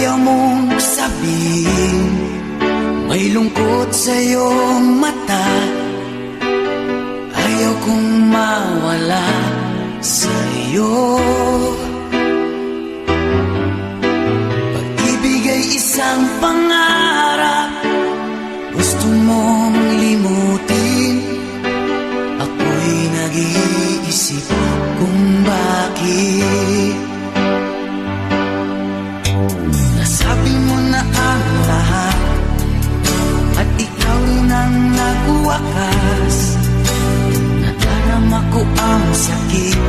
Ayaw mong sabihin, may lungkot sa iyong mata. Ayaw kong mawala sa iyo. Pag-ibig ay isang pangarap, gusto mong limutin. Ako'y nag-iisip kung bakit. Nasabi mo na ang lahat at ikaw rin ang nagwakas. Nadarama ko ang sakit